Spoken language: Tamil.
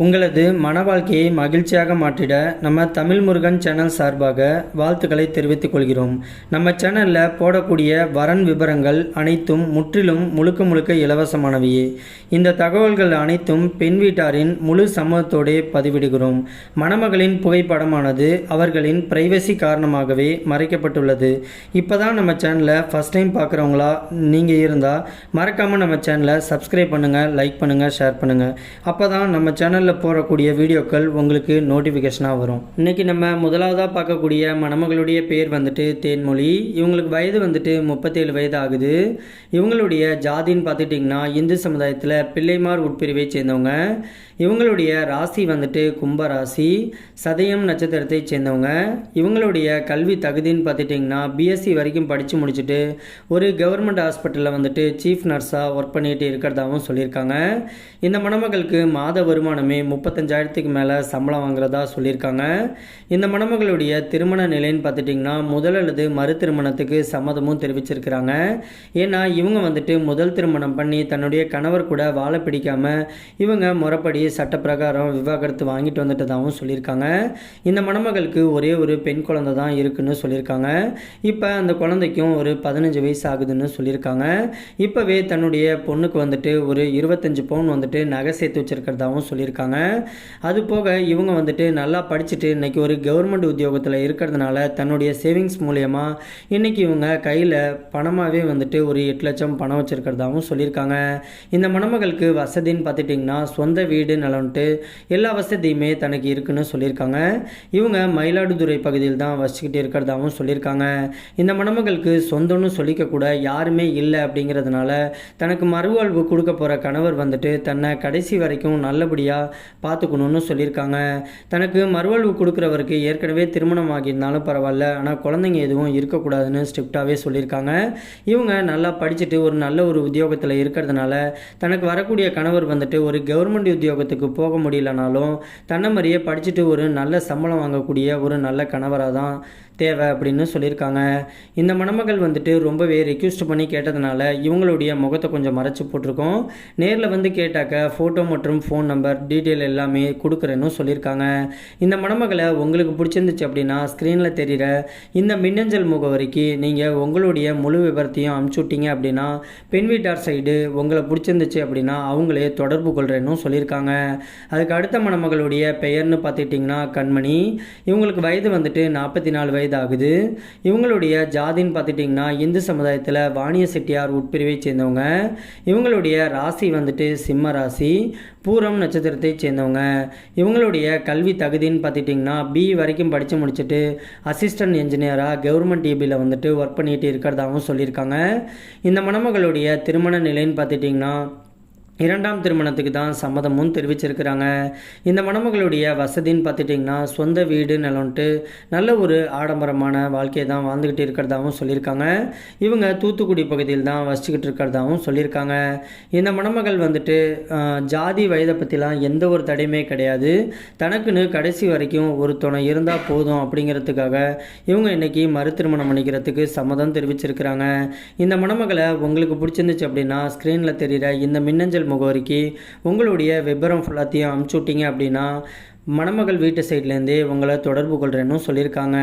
உங்களது மன வாழ்க்கையை மகிழ்ச்சியாக மாற்றிட நம்ம தமிழ் முருகன் சேனல் சார்பாக வாழ்த்துக்களை தெரிவித்துக் கொள்கிறோம். நம்ம சேனலில் போடக்கூடிய வரன் விவரங்கள் அனைத்தும் முற்றிலும் முழுக்க இலவசமானவையே. இந்த தகவல்கள் அனைத்தும் பெண் வீட்டாரின் முழு சம்மதத்தோடு பதிவிடுகிறோம். மணமகளின் புகைப்படமானது அவர்களின் பிரைவசி காரணமாகவே மறைக்கப்பட்டுள்ளது. இப்போ தான் நம்ம சேனலை ஃபஸ்ட் டைம் பார்க்குறவங்களா நீங்கள் இருந்தால் மறக்காமல் நம்ம சேனலை சப்ஸ்கிரைப் பண்ணுங்கள், லைக் பண்ணுங்கள், ஷேர் பண்ணுங்கள். அப்போ தான் நம்ம சேனல் போடக்கூடிய வீடியோக்கள் உங்களுக்கு நோட்டிஃபிகேஷனாக வரும். இன்றைக்கி நம்ம முதலாவதாக பார்க்கக்கூடிய மணமகளுடைய பேர் வந்துட்டு தேன்மொழி. இவங்களுக்கு வயது வந்துட்டு 37 வயது ஆகுது. இவங்களுடைய ஜாதின்னு பார்த்துட்டிங்கன்னா இந்து சமுதாயத்தில் பிள்ளைமார் உட்பிரிவை சேர்ந்தவங்க. இவங்களுடைய ராசி வந்துட்டு கும்பராசி, சதயம் நட்சத்திரத்தை சேர்ந்தவங்க. இவங்களுடைய கல்வி தகுதின்னு பார்த்துட்டிங்கன்னா பிஎஸ்சி வரைக்கும் படித்து முடிச்சுட்டு ஒரு கவர்மெண்ட் ஹாஸ்பிட்டலில் வந்துட்டு சீஃப் நர்ஸாக ஒர்க் பண்ணிட்டு இருக்கிறதாகவும் சொல்லியிருக்காங்க. இந்த மணமகளுக்கு மாத வருமானமே 35,000க்கு மேலே சம்பளம் வாங்குறதா சொல்லியிருக்காங்க. இந்த மணமகளுடைய திருமண நிலைன்னு பார்த்துட்டிங்கன்னா முதல் அல்லது மறு திருமணத்துக்கு சம்மதமும் தெரிவிச்சிருக்கிறாங்க. ஏன்னா இவங்க வந்துட்டு முதல் திருமணம் பண்ணி தன்னுடைய கணவர் கூட வாழ பிடிக்காமல் இவங்க முறைப்படி சட்டப்பிரகாரம் விவாகரத்து வாங்கிட்டு வந்துட்டதாகவும் சொல்லியிருக்காங்க. இந்த மணமகளுக்கு ஒரே ஒரு பெண் குழந்தை தான் இருக்குன்னு சொல்லியிருக்காங்க. இப்போ அந்த குழந்தைக்கும் ஒரு 15 வயசு ஆகுதுன்னு சொல்லியிருக்காங்க. இப்போவே தன்னுடைய பொண்ணுக்கு வந்துட்டு ஒரு 25 பவுன் வந்துட்டு நகை சேர்த்து வச்சிருக்கிறதாகவும் சொல்லியிருக்காங்க. அது போக இவங்க வந்துட்டு நல்லா படிச்சுட்டு இன்னைக்கு ஒரு கவர்மெண்ட் உத்தியோகத்தில் இருக்கிறதுனால தன்னுடைய சேவிங்ஸ் மூலயமா இன்னைக்கு இவங்க கையில் பணமாகவே வந்துட்டு ஒரு 8 லட்சம் பணம் வச்சிருக்கிறதாகவும் சொல்லியிருக்காங்க. இந்த மணமகளுக்கு வசதின்னு பார்த்துட்டிங்கன்னா சொந்த வீடு நலன்ட்டு எல்லா வசதியுமே தனக்கு இருக்குன்னு சொல்லியிருக்காங்க. இவங்க மயிலாடுதுறை பகுதியில் தான் வசிச்சுக்கிட்டு இருக்கிறதாகவும் சொல்லியிருக்காங்க. இந்த மணமகளுக்கு சொந்தம்னு சொல்லிக்க கூட யாருமே இல்லை அப்படிங்கிறதுனால தனக்கு மறுவாழ்வு கொடுக்க போகிற கணவர் வந்துட்டு தன்னை கடைசி வரைக்கும் நல்லபடியாக பார்த்துக்கணும்னு சொல்லியிருக்காங்க. தனக்கு மறுவாழ்வு கொடுக்குறவருக்கு ஏற்கனவே திருமணம் ஆகியிருந்தாலும் பரவாயில்ல, ஆனால் குழந்தைங்க எதுவும் இருக்கக்கூடாதுன்னு ஸ்ட்ரிக்டாகவே சொல்லியிருக்காங்க. இவங்க நல்லா படிச்சுட்டு ஒரு நல்ல ஒரு உத்தியோகத்தில் இருக்கிறதுனால தனக்கு வரக்கூடிய கணவர் வந்துட்டு ஒரு கவர்மெண்ட் உத்தியோகத்துக்கு போக முடியலனாலும் தன்னை மாதிரியே படிச்சுட்டு ஒரு நல்ல சம்பளம் வாங்கக்கூடிய ஒரு நல்ல கணவராக தான் தேவை அப்படின்னு சொல்லியிருக்காங்க. இந்த மணமகள் வந்துட்டு ரொம்பவே ரெக்வெஸ்ட் பண்ணி கேட்டதுனால இவங்களுடைய முகத்தை கொஞ்சம் மறைச்சி போட்டிருக்கோம். நேரில் வந்து கேட்டாக்க ஃபோட்டோ மற்றும் ஃபோன் நம்பர் டீட்டெயில் எல்லாமே கொடுக்குறேன்னு சொல்லியிருக்காங்க. இந்த மணமகளை உங்களுக்கு பிடிச்சிருந்துச்சு அப்படின்னா ஸ்க்ரீனில் தெரிகிற இந்த மின்னஞ்சல் முகவரிக்கு நீங்கள் உங்களுடைய முழு விவரத்தையும் அனுப்பிச்சி விட்டீங்க அப்படின்னா பெண் வீட்டார் சைடு உங்களை பிடிச்சிருந்துச்சு அப்படின்னா அவங்களே தொடர்பு கொள்கிறேன்னு சொல்லியிருக்காங்க. அதுக்கு அடுத்த மணமகளுடைய பெயர்னு பார்த்துட்டிங்கன்னா கண்மணி. இவங்களுக்கு வயது வந்துட்டு 44 வயது ஆகுது. இவங்களுடைய ஜாதின்னு பார்த்துட்டிங்கன்னா இந்து சமுதாயத்தில் வாணிய செட்டியார் உட்பிரிவை சேர்ந்தவங்க. இவங்களுடைய ராசி வந்துட்டு சிம்ம ராசி, பூரம் நட்சத்திரத்தை சேர்ந்தவங்க. இவங்களுடைய கல்வி தகுதின்னு பார்த்துட்டிங்கன்னா BE வரைக்கும் படித்து முடிச்சுட்டு அசிஸ்டன்ட் என்ஜினியராக கவர்மெண்ட் EBயில் வந்துட்டு ஒர்க் பண்ணிட்டு இருக்கிறதாகவும் சொல்லியிருக்காங்க. இந்த மணமகளுடைய திருமண நிலைன்னு பார்த்துட்டிங்கன்னா 2ஆம் திருமணத்துக்கு தான் சம்மதமும் தெரிவிச்சிருக்கிறாங்க. இந்த மணமகளுடைய வசதின்னு பார்த்துட்டிங்கன்னா சொந்த வீடு நிலம்ட்டு நல்ல ஒரு ஆடம்பரமான வாழ்க்கையை தான் வாழ்ந்துக்கிட்டு இருக்கிறதாகவும் சொல்லியிருக்காங்க. இவங்க தூத்துக்குடி பகுதியில் தான் வசிச்சுக்கிட்டு இருக்கிறதாகவும் சொல்லியிருக்காங்க. இந்த மணமகள் வந்துட்டு ஜாதி வயதை பற்றிலாம் எந்த ஒரு தடையுமே கிடையாது. தனக்குன்னு கடைசி வரைக்கும் ஒரு துணை இருந்தால் போதும் அப்படிங்கிறதுக்காக இவங்க இன்றைக்கி மறு திருமணம் பண்ணிக்கிறதுக்கு சம்மதம் தெரிவிச்சிருக்கிறாங்க. இந்த மணமகளை உங்களுக்கு பிடிச்சிருந்துச்சு அப்படின்னா ஸ்க்ரீனில் தெரிகிற இந்த மின்னஞ்சல் முகவரிக்கு உங்களுடைய விபரம் ஃபுல்லாத்தையும் அனுப்பிச்சு விட்டீங்க அப்படின்னா மணமகள் வீட்டு சைட்லேருந்தே உங்களை தொடர்பு கொள்கிறேன்னு சொல்லியிருக்காங்க.